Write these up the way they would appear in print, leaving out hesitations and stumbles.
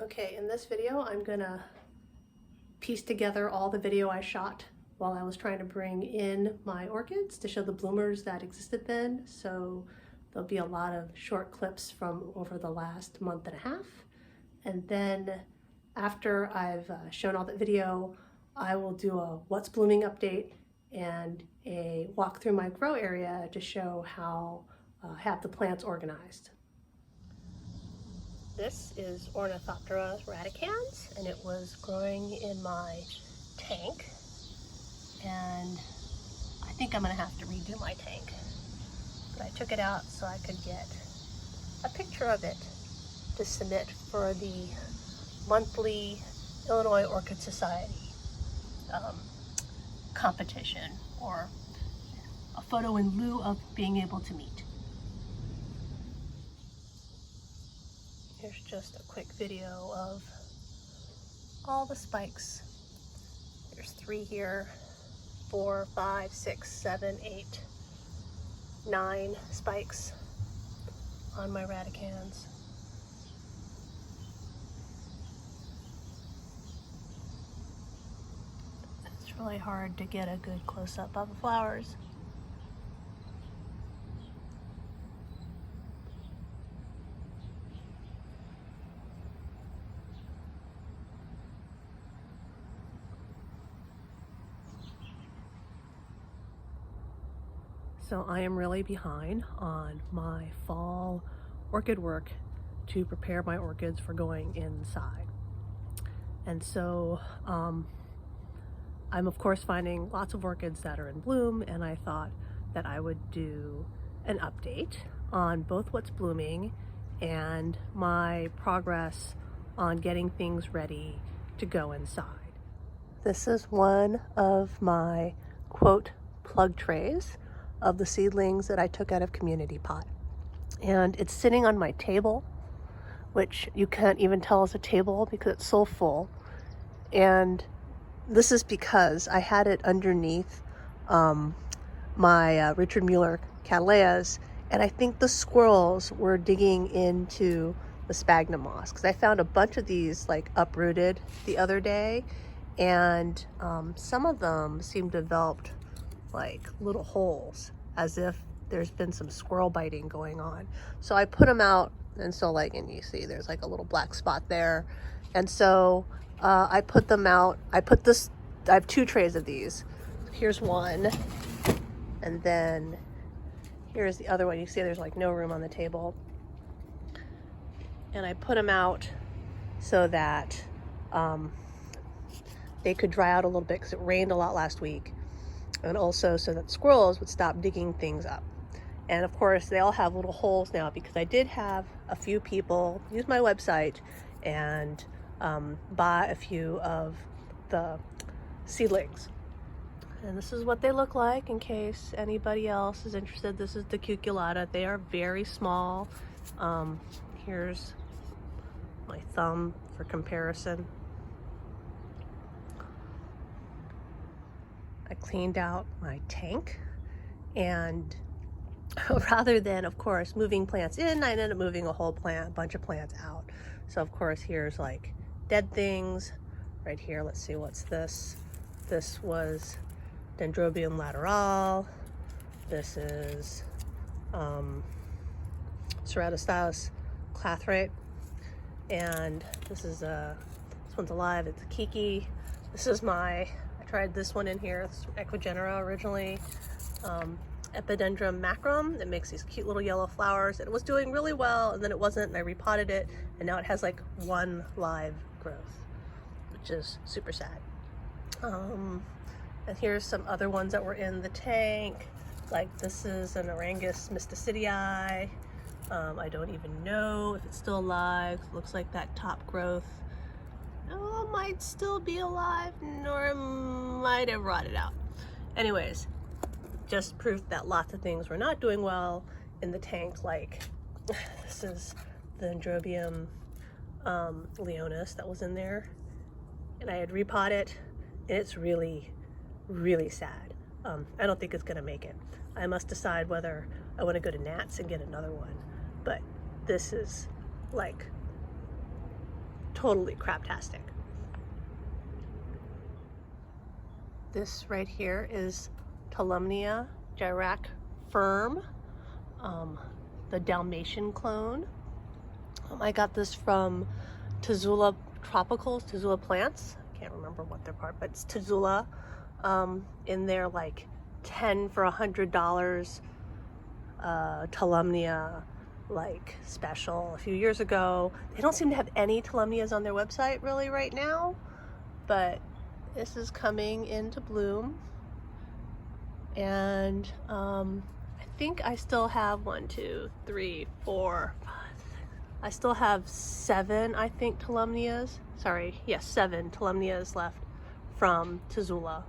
Okay, in this video I'm gonna piece together all the video I shot while I was trying to bring in my orchids to show the bloomers that existed then. So there'll be a lot of short clips from over the last month and a half. And then after I've shown all that video, I will do a what's blooming update and a walk through my grow area to show how I have the plants organized. This is Ornithoptera radicans, and it was growing in my tank, and I think I'm gonna have to redo my tank, but I took it out so I could get a picture of it to submit for the monthly Illinois Orchid Society competition, or a photo in lieu of being able to meet. Here's just a quick video of all the spikes. There's 3 here, 4, 5, 6, 7, 8, 9 spikes on my radicans. It's really hard to get a good close-up of the flowers. So I am really behind on my fall orchid work to prepare my orchids for going inside. And so I'm of course finding lots of orchids that are in bloom, and I thought that I would do an update on both what's blooming and my progress on getting things ready to go inside. This is one of my quote plug trays of the seedlings that I took out of Community Pot. And it's sitting on my table, which you can't even tell is a table because it's so full. And this is because I had it underneath my Richard Mueller Cattleyas, and I think the squirrels were digging into the sphagnum moss, because I found a bunch of these like uprooted the other day, and some of them seem developed like little holes, as if there's been some squirrel biting going on. So I put them out, and so like, and you see there's like a little black spot there. And so I put them out. I have 2 trays of these. Here's one, and then here's the other one. You see there's like no room on the table. And I put them out so that they could dry out a little bit, because it rained a lot last week. And also so that squirrels would stop digging things up. And of course they all have little holes now, because I did have a few people use my website and buy a few of the seedlings. And this is what they look like in case anybody else is interested. This is the cuculata. They are very small. Here's my thumb for comparison. I cleaned out my tank, and rather than, of course, moving plants in, I ended up moving a bunch of plants out. So of course, here's like dead things right here. Let's see, what's this? This was Dendrobium lateral. This is Ceratostylus clathrate, and this one's alive. It's a Kiki. This is I tried this one in here. It's Equigenera originally. Epidendrum macrum. It makes these cute little yellow flowers, and it was doing really well, and then it wasn't, and I repotted it, and now it has like 1 live growth, which is super sad. And here's some other ones that were in the tank. Like this is an Orangus mysticidii. I don't even know if it's still alive. It looks like that top growth might still be alive, nor might have rotted out. Anyways, just proof that lots of things were not doing well in the tank. Like this is the Dendrobium leonis that was in there, and I had repotted, and it's really, really sad. I don't think it's gonna make it. I must decide whether I want to go to Nats and get another one, but this is like totally craptastic. This right here is Tolumnia Gyrac Firm, the Dalmatian clone. I got this from Tazula Tropicals, Tazula Plants. I can't remember what they're part, but it's Tazula in their like 10 for $100 Tolumnia like special a few years ago. They don't seem to have any Tolumnias on their website really right now, but this is coming into bloom. And I think I still have 1, 2, 3, 4, 5, 6. I still have 7, I think, Tolumnias. Sorry, yes, 7 Tolumnias left from Tazula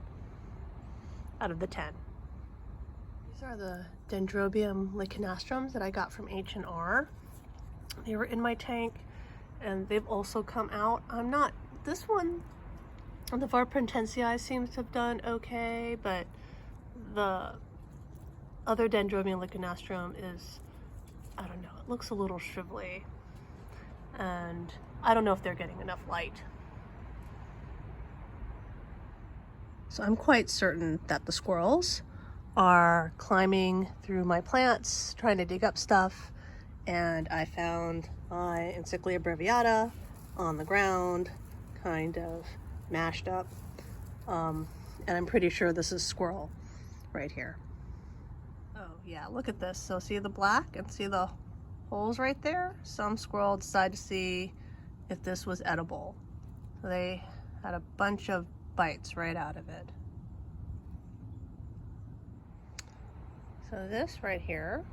out of the 10. These are the Dendrobium licanastrums that I got from H&R. They were in my tank, and they've also come out. This one, the Varpentensii seems to have done okay, but the other Dendrobium licanastrum is, I don't know, it looks a little shrivelly, and I don't know if they're getting enough light. So I'm quite certain that the squirrels are climbing through my plants, trying to dig up stuff, and I found my Encyclia breviata on the ground, kind of mashed up, and I'm pretty sure this is squirrel right here. Oh yeah, look at this. So see the black and see the holes right there? Some squirrel decided to see if this was edible. So they had a bunch of bites right out of it. So this right here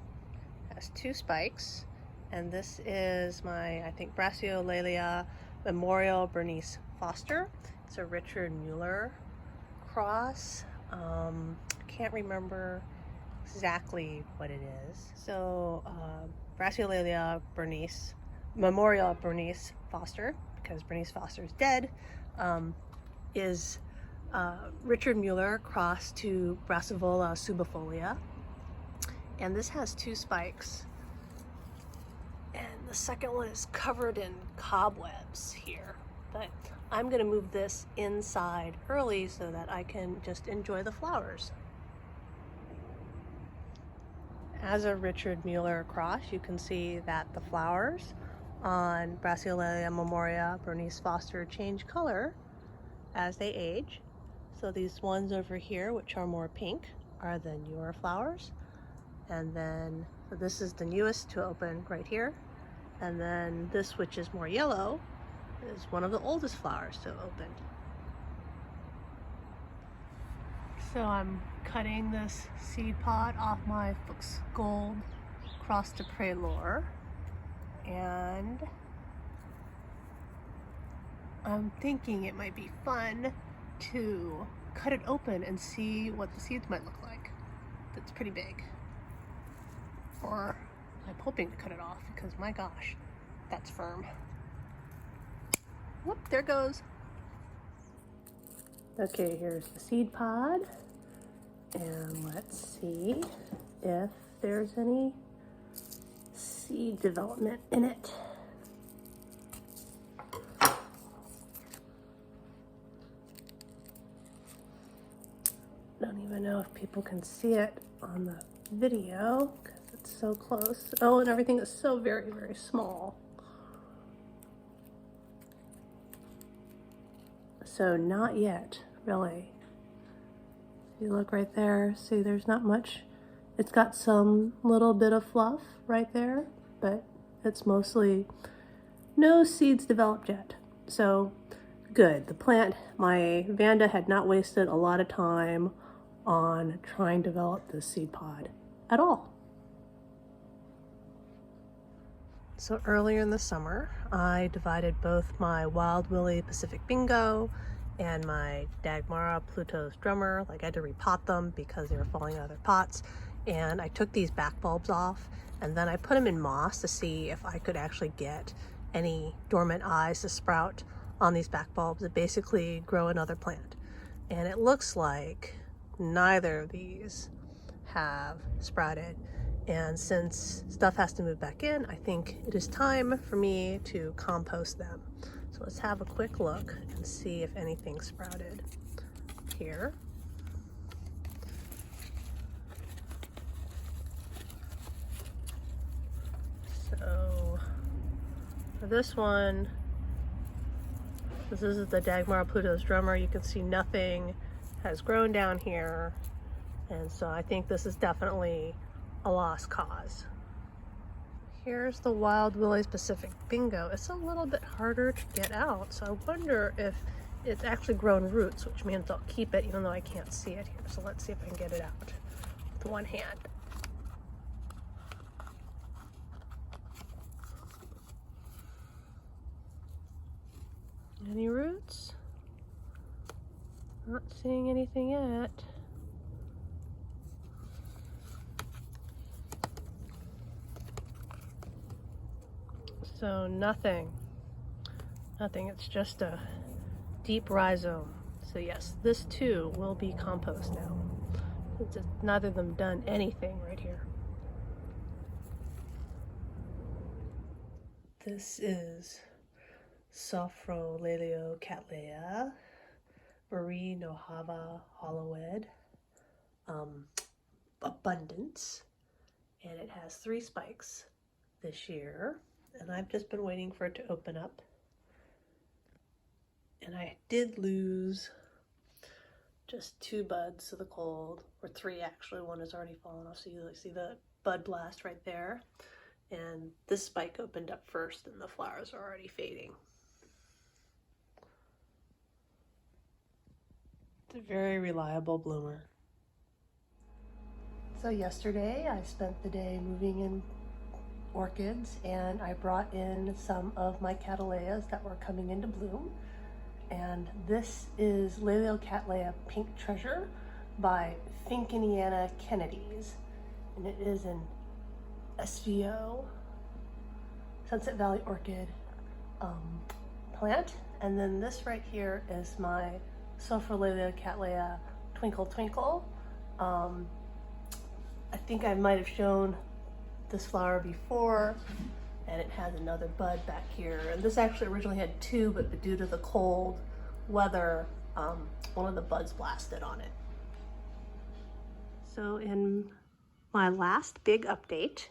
has 2 spikes, and this is my, I think, Brachyolalia Memorial Bernice Foster. It's a Richard Mueller cross. Can't remember exactly what it is. So Brachyolalia Bernice, Memorial Bernice Foster, because Bernice Foster is dead, is Richard Mueller cross to Brassivola subifolia. And this has 2 spikes. And the second one is covered in cobwebs here. But I'm gonna move this inside early so that I can just enjoy the flowers. As a Richard Mueller cross, you can see that the flowers on Brachyolalia Memoria Bernice Foster change color as they age. So these ones over here, which are more pink, are the newer flowers. And then, so this is the newest to open right here. And then this, which is more yellow, is one of the oldest flowers to open. So I'm cutting this seed pod off my Fuchs Gold Cross de Prelure, and I'm thinking it might be fun to cut it open and see what the seeds might look like. That's pretty big. Or I'm hoping to cut it off because my gosh, that's firm. Whoop, there it goes. Okay, here's the seed pod. And let's see if there's any seed development in it. Don't even know if people can see it on the video because it's so close. Oh, and everything is so very, very small. So not yet, really. You look right there, see there's not much. It's got some little bit of fluff right there, but it's mostly no seeds developed yet. So good, the plant, my Vanda had not wasted a lot of time on trying to develop this seed pod at all. So earlier in the summer, I divided both my Wild Willie Pacific Bingo and my Dagmara Pluto's Drummer. Like, I had to repot them because they were falling out of their pots. And I took these back bulbs off, and then I put them in moss to see if I could actually get any dormant eyes to sprout on these back bulbs that basically grow another plant. And it looks like neither of these have sprouted. And since stuff has to move back in, I think it is time for me to compost them. So let's have a quick look and see if anything sprouted here. So for this one, this is the Dagmar Pluto's drummer. You can see nothing has grown down here. And so I think this is definitely a lost cause. Here's the Wild Willie's Pacific Bingo. It's a little bit harder to get out, so I wonder if it's actually grown roots, which means I'll keep it even though I can't see it here. So let's see if I can get it out with one hand. Any roots? Not seeing anything yet. So nothing, it's just a deep rhizome. So yes, this too will be compost now. It's neither of them done anything right here. This is Sophrolelio cattleya, Marie Nohava Hollowed, Abundance, and it has 3 spikes this year. And I've just been waiting for it to open up. And I did lose just 2 buds to the cold, or 3 actually. One has already fallen off, so you see the bud blast right there. And this spike opened up first, and the flowers are already fading. It's a very reliable bloomer. So yesterday I spent the day moving in orchids, and I brought in some of my cattleyas that were coming into bloom. And this is Leliocattleya Pink Treasure by Finkiniana Kennedy's, and it is an SVO, Sunset Valley Orchid plant. And then this right here is my Sophroleliocattleya Twinkle Twinkle. I think I might have shown this flower before, and it has another bud back here. And this actually originally had 2, but due to the cold weather, one of the buds blasted on it. So in my last big update,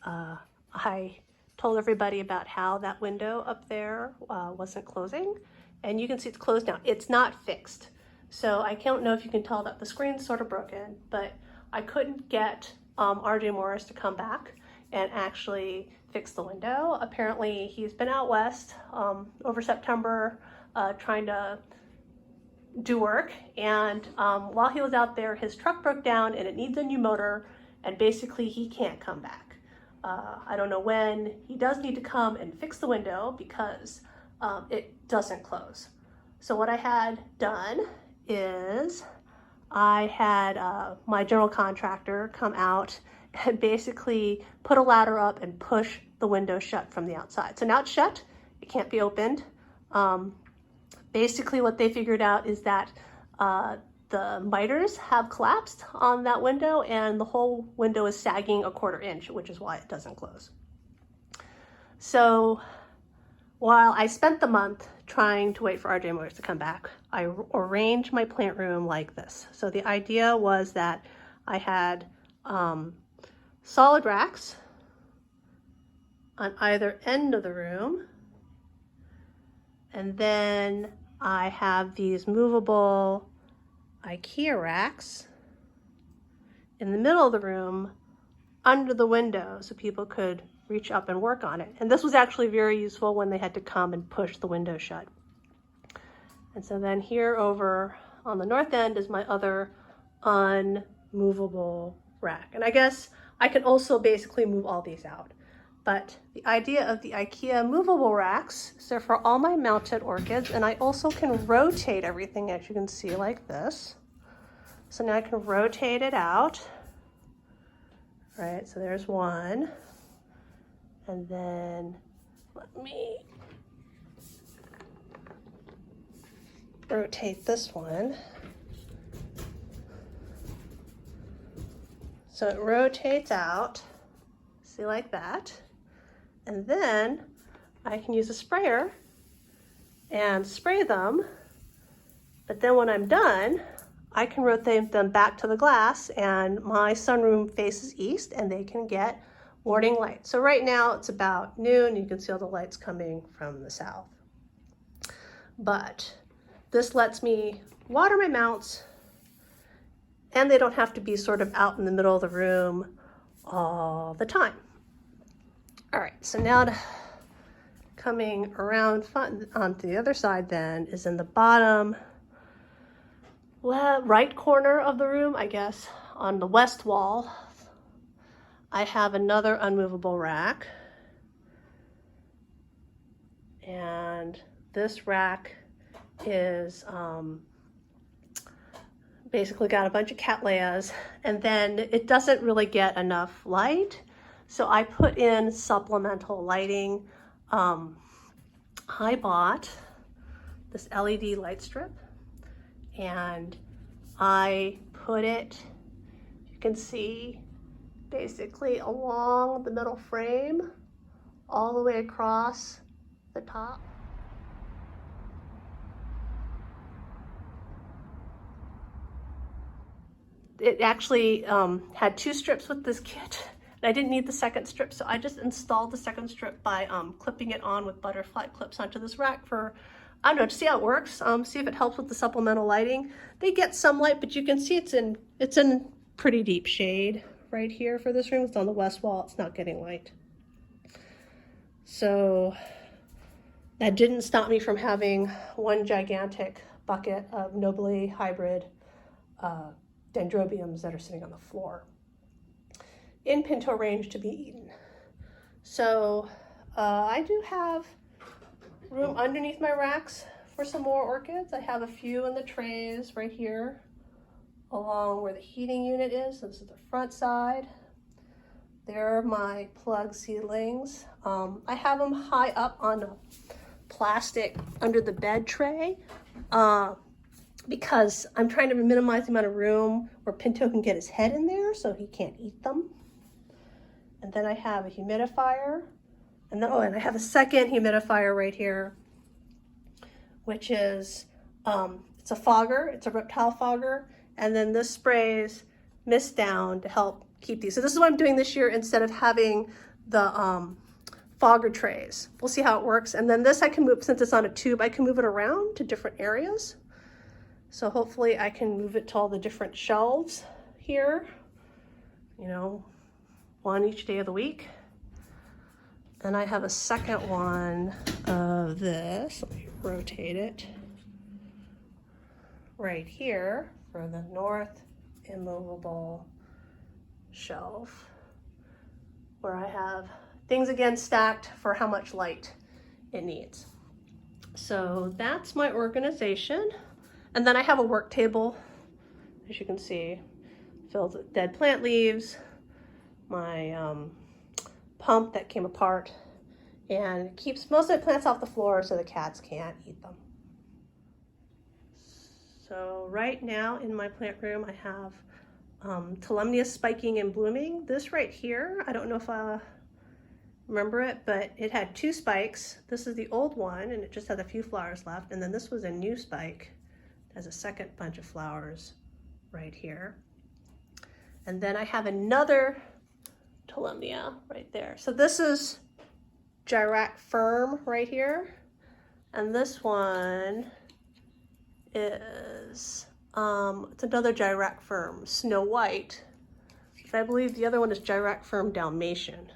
I told everybody about how that window up there wasn't closing, and you can see it's closed now. It's not fixed. So I don't know if you can tell that the screen's sort of broken, but I couldn't get RJ Morris to come back and actually fix the window. Apparently he's been out west over September trying to do work, and while he was out there, his truck broke down and it needs a new motor, and basically he can't come back. I don't know when. He does need to come and fix the window because it doesn't close. So what I had done is I had my general contractor come out and basically put a ladder up and push the window shut from the outside. So now it's shut, it can't be opened. Basically what they figured out is that the miters have collapsed on that window, and the whole window is sagging a 1/4 inch, which is why it doesn't close. So while I spent the month trying to wait for RJ Morris to come back, I arranged my plant room like this. So the idea was that I had solid racks on either end of the room, and then I have these movable IKEA racks in the middle of the room under the window so people could reach up and work on it. And this was actually very useful when they had to come and push the window shut. And so then here over on the north end is my other unmovable rack. And I guess I can also basically move all these out. But the idea of the IKEA movable racks is they're for all my mounted orchids, and I also can rotate everything, as you can see, like this. So now I can rotate it out. All right, so there's one. And then let me rotate this one. So it rotates out, see, like that. And then I can use a sprayer and spray them. But then when I'm done, I can rotate them back to the glass, and my sunroom faces east and they can get morning light. So right now it's about noon. You can see all the lights coming from the south. But this lets me water my mounts, and they don't have to be sort of out in the middle of the room all the time. All right, so now coming around onto the other side then is in the bottom right corner of the room, I guess, on the west wall. I have another unmovable rack. And this rack is basically got a bunch of cattleyas, and then it doesn't really get enough light. So I put in supplemental lighting. I bought this LED light strip, and I put it, you can see, basically along the middle frame, all the way across the top. It actually had 2 strips with this kit, and I didn't need the second strip, so I just installed the second strip by clipping it on with butterfly clips onto this rack for, I don't know, to see how it works, see if it helps with the supplemental lighting. They get some light, but you can see it's in pretty deep shade right here for this room. It's on the west wall, it's not getting light. So that didn't stop me from having one gigantic bucket of nobly hybrid dendrobiums that are sitting on the floor in pinto range to be eaten. So I do have room underneath my racks for some more orchids. I have a few in the trays right here along where the heating unit is. So this is the front side. There are my plug seedlings. I have them high up on a plastic under the bed tray because I'm trying to minimize the amount of room where Pinto can get his head in there so he can't eat them. And then I have a humidifier, and then, and I have a second humidifier right here, which is, it's a fogger, it's a reptile fogger, and then this sprays mist down to help keep these. So this is what I'm doing this year instead of having the fogger trays. We'll see how it works. And then this I can move, since it's on a tube, I can move it around to different areas. So hopefully I can move it to all the different shelves here, you know, one each day of the week. And I have a second one of this, let me rotate it, right here for the north immovable shelf, where I have things again stacked for how much light it needs. So that's my organization. And then I have a work table, as you can see, filled with dead plant leaves, my pump that came apart, and it keeps most of the plants off the floor so the cats can't eat them. So right now in my plant room I have Tolumnia spiking and blooming. This right here, I don't know if I remember it, but it had 2 spikes. This is the old one and it just had a few flowers left, and then this was a new spike. It has a second bunch of flowers right here. And then I have another Tolumnia right there. So this is Gyrac Firm right here, and this one is it's another Gyrac Firm, Snow White. I believe the other one is Gyrac Firm Dalmatian.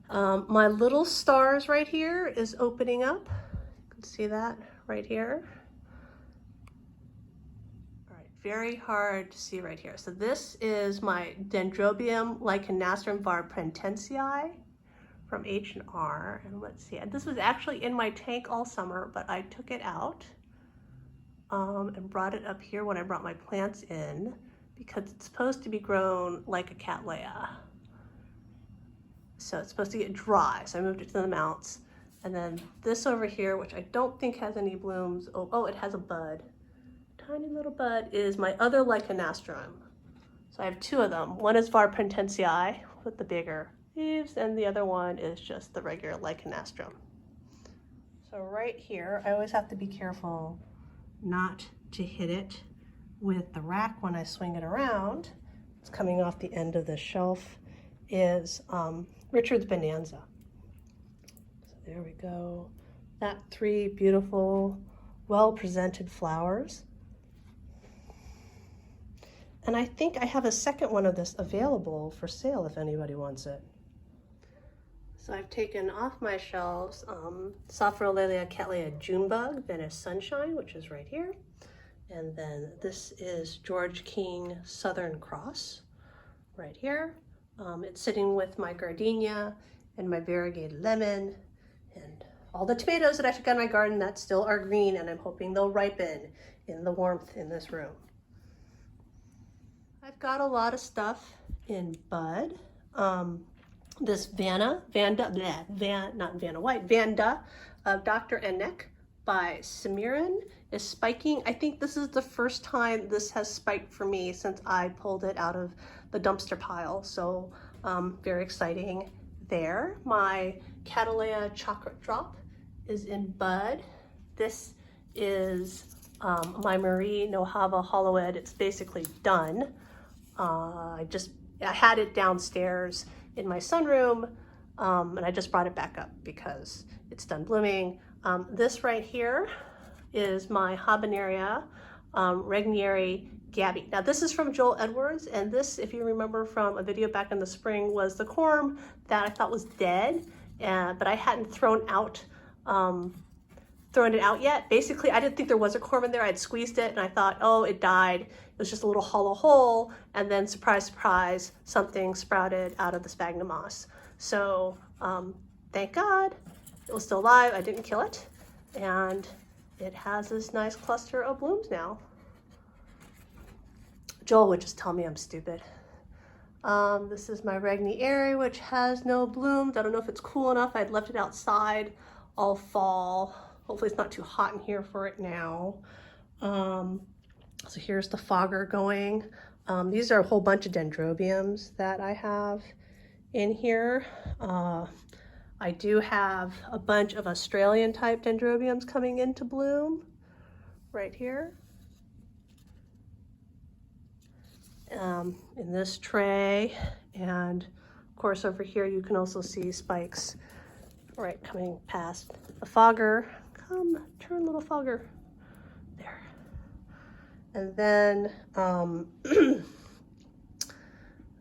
My little stars right here is opening up. You can see that right here. All right, very hard to see right here. So this is my Dendrobium Lycanastrum varprentensiae from H&R. And let's see, this was actually in my tank all summer, but I took it out and brought it up here when I brought my plants in, because it's supposed to be grown like a Cattleya. So it's supposed to get dry. So I moved it to the mounts. And then this over here, which I don't think has any blooms. Oh, it has a bud. Tiny little bud, is my other Lycanastrum. So I have two of them. One is Varpentensii with the bigger leaves, and the other one is just the regular Lycanastrum. So right here, I always have to be careful not to hit it with the rack when I swing it around. It's coming off the end of the shelf is Richard's Bonanza. So there we go. That 3 beautiful, well-presented flowers. And I think I have a second one of this available for sale if anybody wants it. So I've taken off my shelves Sapphirolalia cattleya Junebug, Venice Sunshine, which is right here. And then this is George King Southern Cross, right here. It's sitting with my gardenia and my variegated lemon and all the tomatoes that I took out of my garden that still are green, and I'm hoping they'll ripen in the warmth in this room. I've got a lot of stuff in bud. This Vanda of Dr. Ennek by Samiran is spiking. I think this is the first time this has spiked for me since I pulled it out of the dumpster pile. So very exciting there. My Cattleya Chocolate Drop is in bud. This is my Marie Nohava Hollowed. It's basically done. I had it downstairs in my sunroom, and I just brought it back up because it's done blooming. This right here is my Habenaria Regnieri Gabby. Now this is from Joel Edwards, and this, if you remember from a video back in the spring, was the corm that I thought was dead, but I hadn't thrown it out yet. Basically, I didn't think there was a corm in there. I'd squeezed it and I thought, oh, it died. It was just a little hollow hole, and then surprise, surprise, something sprouted out of the sphagnum moss. So thank God it was still alive. I didn't kill it, and it has this nice cluster of blooms now. Joel would just tell me I'm stupid. This is my Regnieri, which has no blooms. I don't know if it's cool enough. I'd left it outside all fall. Hopefully it's not too hot in here for it now. So here's the fogger going. These are a whole bunch of dendrobiums that I have in here. I do have a bunch of Australian type dendrobiums coming into bloom right here. In this tray, and of course over here you can also see spikes right coming past the fogger. Come, turn, little fogger. There. And then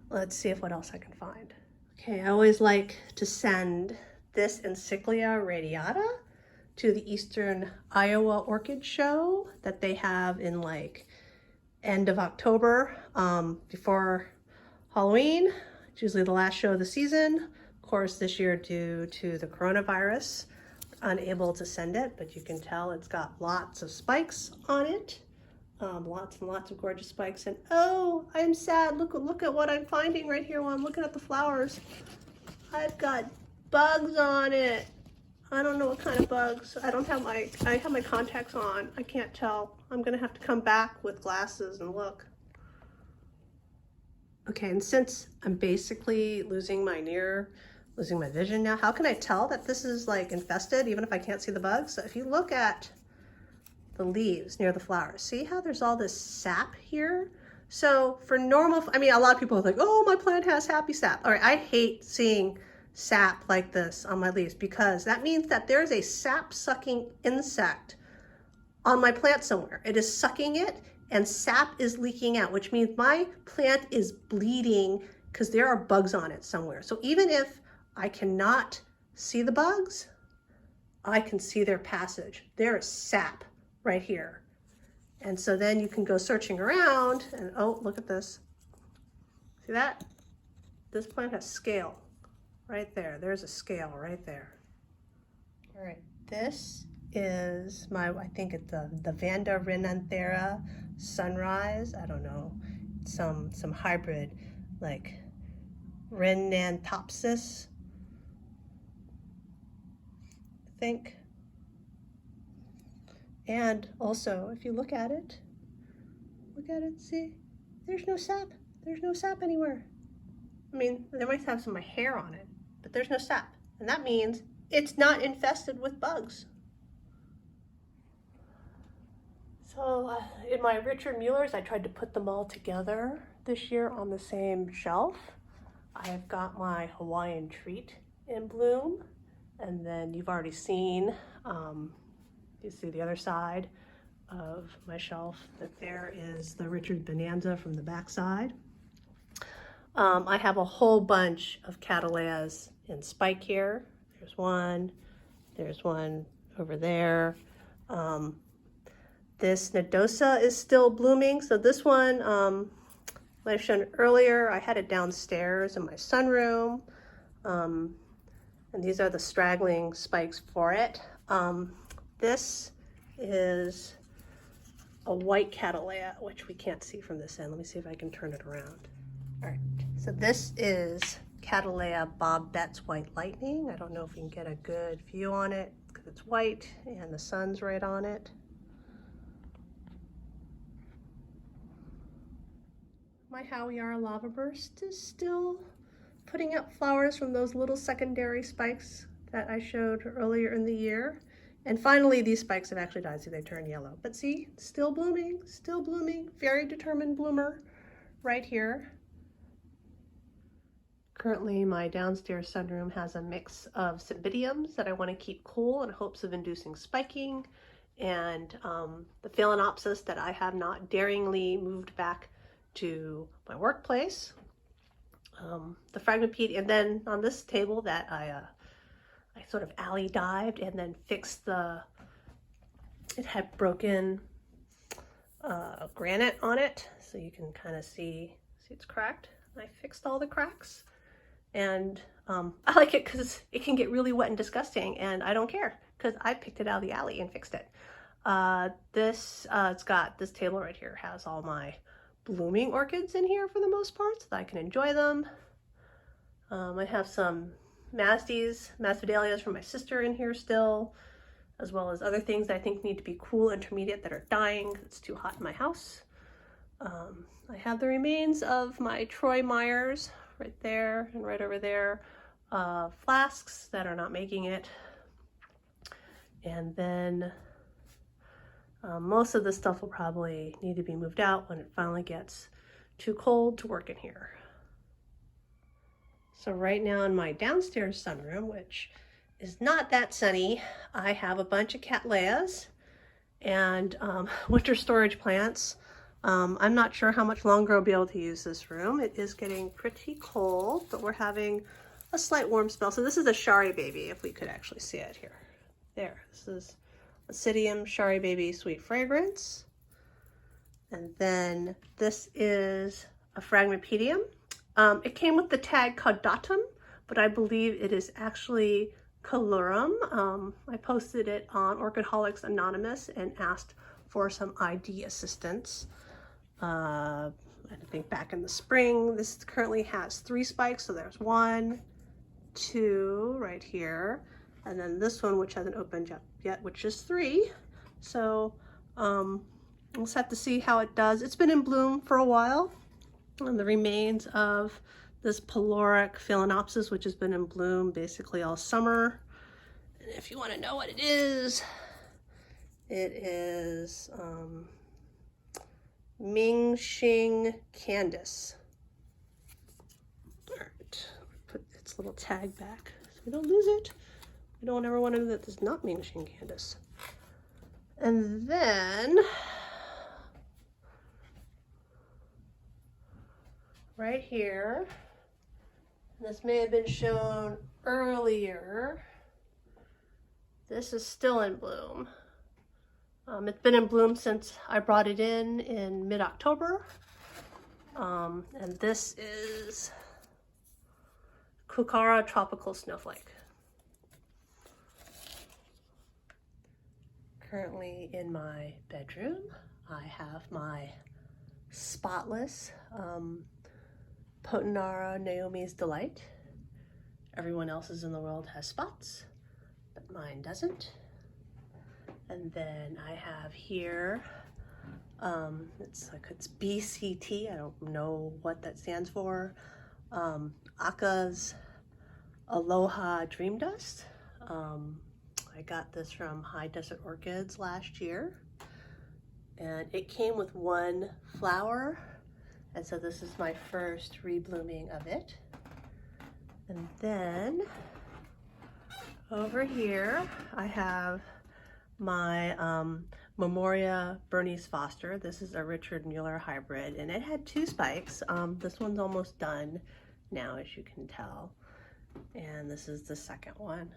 let's see what else I can find. Okay, I always like to send this Encyclia radiata to the Eastern Iowa Orchid Show that they have in like end of October, before Halloween. It's usually the last show of the season. Of course, this year due to the coronavirus, unable to send it, but you can tell it's got lots of spikes on it. Lots and lots of gorgeous spikes. And oh, I'm sad. Look at what I'm finding right here while I'm looking at the flowers. I've got bugs on it. I don't know what kind of bugs. I have my contacts on. I can't tell. I'm gonna have to come back with glasses and look. Okay, and since I'm basically losing my vision now, how can I tell that this is like infested even if I can't see the bugs? So if you look at the leaves near the flowers, see how there's all this sap here? So for normal, I mean, a lot of people are like, oh, my plant has happy sap. All right, I hate seeing sap like this on my leaves because that means that there's a sap sucking insect on my plant somewhere. It is sucking it and sap is leaking out, which means my plant is bleeding because there are bugs on it somewhere. So even if I cannot see the bugs, I can see their passage. There is sap right here. And so then you can go searching around and, oh, look at this. See that? This plant has scale right there. There's a scale right there. All right, this is my, I think it's the Vanda Renanthera Sunrise. I don't know, some hybrid like Renantopsis, I think. And also, if you look at it, see, there's no sap. There's no sap anywhere. I mean, there might have some hair on it, but there's no sap. And that means it's not infested with bugs. So in my Richard Muellers, I tried to put them all together this year on the same shelf. I have got my Hawaiian Treat in bloom, and then you've already seen, you see the other side of my shelf that there is the Richard Bonanza from the back side. I have a whole bunch of Cattleyas in spike here. There's one over there. This Nodosa is still blooming. So this one, I've shown earlier, I had it downstairs in my sunroom. And these are the straggling spikes for it. This is a white Cattleya, which we can't see from this end. Let me see if I can turn it around. All right, so this is Cattleya Bob Betts White Lightning. I don't know if we can get a good view on it because it's white and the sun's right on it. My Howeyara Lava Burst is still putting up flowers from those little secondary spikes that I showed earlier in the year. And finally, these spikes have actually died, so they turn yellow. But see, still blooming, very determined bloomer right here. Currently, my downstairs sunroom has a mix of cymbidiums that I want to keep cool in hopes of inducing spiking, and the Phalaenopsis that I have not daringly moved back to my workplace. The Phragmipede, and then on this table that I sort of alley dived and then fixed it had broken granite on it, so you can kind of see it's cracked. I fixed all the cracks, and I like it because it can get really wet and disgusting, and I don't care because I picked it out of the alley and fixed it. It's got this table right here, has all my blooming orchids in here for the most part, so that I can enjoy them. I have some Masvidalias from my sister in here still, as well as other things that I think need to be cool intermediate that are dying because it's too hot in my house. I have the remains of my Troy Myers right there and right over there, flasks that are not making it. And then most of this stuff will probably need to be moved out when it finally gets too cold to work in here. So right now in my downstairs sunroom, which is not that sunny, I have a bunch of Cattleyas and winter storage plants. I'm not sure how much longer I'll be able to use this room. It is getting pretty cold, but we're having a slight warm spell. So this is a Shari Baby, if we could actually see it here. There, this is Oncidium Shari Baby Sweet Fragrance. And then this is a Phragmipedium. It came with the tag Caudatum, but I believe it is actually Colorum. I posted it on Orchidholics Anonymous and asked for some ID assistance. I think back in the spring. This currently has 3 spikes, so there's 1, 2 right here, and then this one, which hasn't opened up yet, which is 3. So we'll just have to see how it does. It's been in bloom for a while, and the remains of this Peloric Phalaenopsis, which has been in bloom basically all summer. And if you want to know what it is Mingxing Candice. All right, put its little tag back so we don't lose it. We don't ever want to know that this is not Mingxing Candice. And then right here, this may have been shown earlier, this is still in bloom. It's been in bloom since I brought it in mid-October. And this is Kukara Tropical Snowflake. Currently in my bedroom, I have my spotless Potenara Naomi's Delight. Everyone else's in the world has spots, but mine doesn't. And then I have here It's BCT. I don't know what that stands for. Aka's Aloha Dream Dust. I got this from High Desert Orchids last year, and it came with one flower, and so this is my first reblooming of it. And then over here I have my Memoria Bernice Foster. This is a Richard Mueller hybrid, and it had 2 spikes. This one's almost done now, as you can tell, and this is the second one.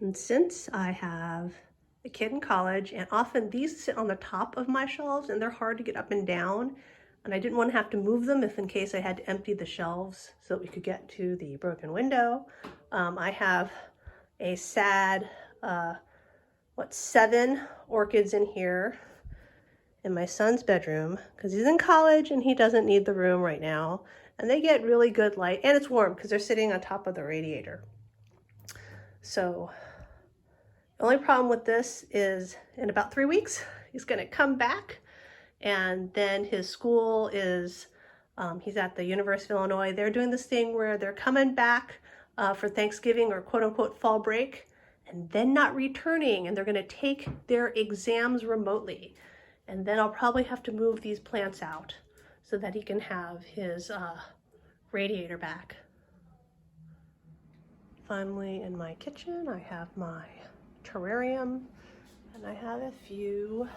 And since I have a kid in college, and often these sit on the top of my shelves and they're hard to get up and down, and I didn't want to have to move them if in case I had to empty the shelves so that we could get to the broken window. I have a sad, 7 orchids in here in my son's bedroom because he's in college and he doesn't need the room right now. And they get really good light, and it's warm because they're sitting on top of the radiator. So the only problem with this is in about 3 weeks, he's going to come back, and then his school is, he's at the University of Illinois. They're doing this thing where they're coming back for Thanksgiving or quote unquote fall break, and then not returning, and they're going to take their exams remotely. And then I'll probably have to move these plants out so that he can have his radiator back. Finally, in my kitchen, I have my terrarium, and I have a few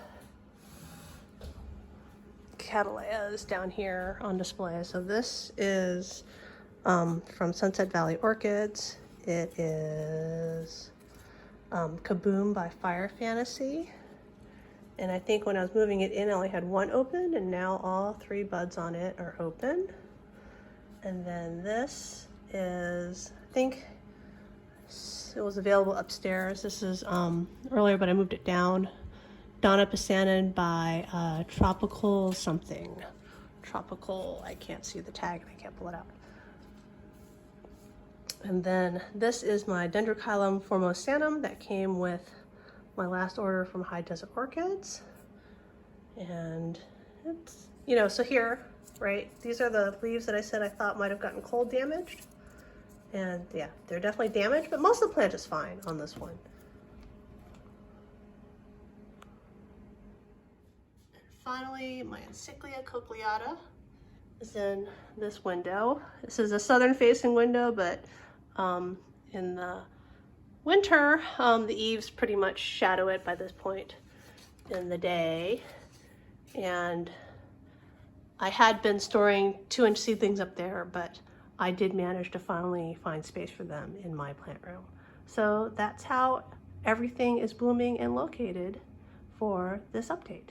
cattleyas down here on display. So this is from Sunset Valley Orchids. It is Kaboom by Fire Fantasy. And I think when I was moving it in, I only had 1 open, and now all 3 buds on it are open. And then this is, I think it was available upstairs. This is earlier, but I moved it down. Donna Pasanen by Tropical something. Tropical, I can't see the tag and I can't pull it out. And then this is my Dendrochilum formosanum that came with my last order from High Desert Orchids. And it's, you know, so here, right, these are the leaves that I said I thought might have gotten cold damaged. And yeah, they're definitely damaged, but most of the plant is fine on this one. And finally, my Encyclia cochleata is in this window. This is a southern facing window, but in the winter, the eaves pretty much shadow it by this point in the day. And I had been storing 2-inch seedlings up there, but I did manage to finally find space for them in my plant room. So that's how everything is blooming and located for this update.